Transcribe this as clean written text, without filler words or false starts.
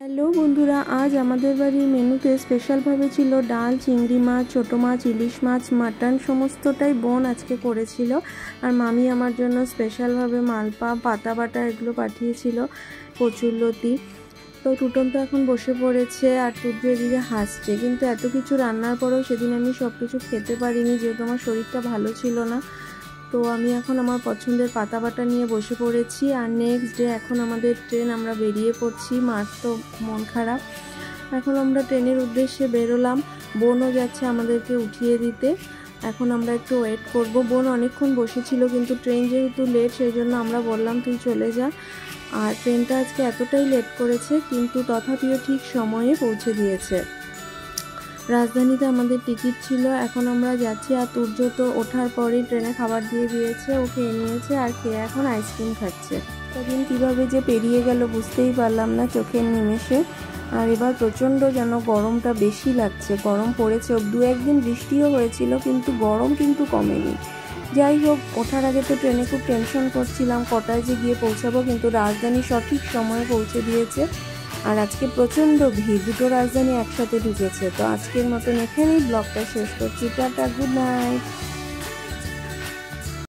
Hello বন্ধুরা, আজ আমাদের বাড়ির মেনুতে স্পেশালভাবে ছিল ডাল, চিংড়ি মাছ, ছোটো মাছ, ইলিশ মাছ, মাটন, সমস্তটাই বোন আজকে করেছিল। আর মামি আমার জন্য স্পেশালভাবে মালপা, পাতা বাটা এগুলো পাঠিয়েছিল, কচুরলতি। তো টুটন তো এখন বসে পড়েছে আর টুটু এদিকে হাসছে। কিন্তু এত কিছু রান্নার পরেও সেদিন আমি সব কিছু খেতে পারিনি, যেহেতু আমার শরীরটা ভালো ছিল না। তো আমি এখন আমার পছন্দের পাতা বাটা নিয়ে বসে পড়েছি। আর নেক্সট ডে এখন আমাদের ট্রেন, আমরা বেরিয়ে পড়ছি। মার তো মন খারাপ। এখন আমরা ট্রেনের উদ্দেশ্যে বেরোলাম, বোনও যাচ্ছে আমাদেরকে উঠিয়ে দিতে। এখন আমরা একটু ওয়েট করব। বোন অনেকক্ষণ বসেছিল, কিন্তু ট্রেন যেহেতু লেট, সেই জন্য আমরা বললাম তুই চলে যা। আর ট্রেনটা আজকে এতটাই লেট করেছে, কিন্তু তথাপিও ঠিক সময়ে পৌঁছে দিয়েছে। রাজধানীতে আমাদের টিকিট ছিল, এখন আমরা যাচ্ছি। আর তুর্য তো ওঠার পরেই ট্রেনে খাবার দিয়ে দিয়েছে, ও খেয়ে নিয়েছে আর খেয়ে এখন আইসক্রিম খাচ্ছে। সেদিন কীভাবে যে পেরিয়ে গেল বুঝতেই পারলাম না চোখের নিমেষে। আর এবার প্রচণ্ড যেন গরমটা বেশি লাগছে, গরম পড়েছে। দু একদিন বৃষ্টিও হয়েছিল, কিন্তু গরম কিন্তু কমেনি। যাই হোক, ওঠার আগে তো ট্রেনে খুব টেনশন করছিলাম কটায় যে গিয়ে পৌঁছাবো, কিন্তু রাজধানী সঠিক সময়ে পৌঁছে দিয়েছে। আর আজকে প্রচণ্ড ভিড়, দুটো রাজধানী একসাথে ঢুকেছে। তো আজকের মতন এখানেই ব্লগটা শেষ করছি। Tata, good night.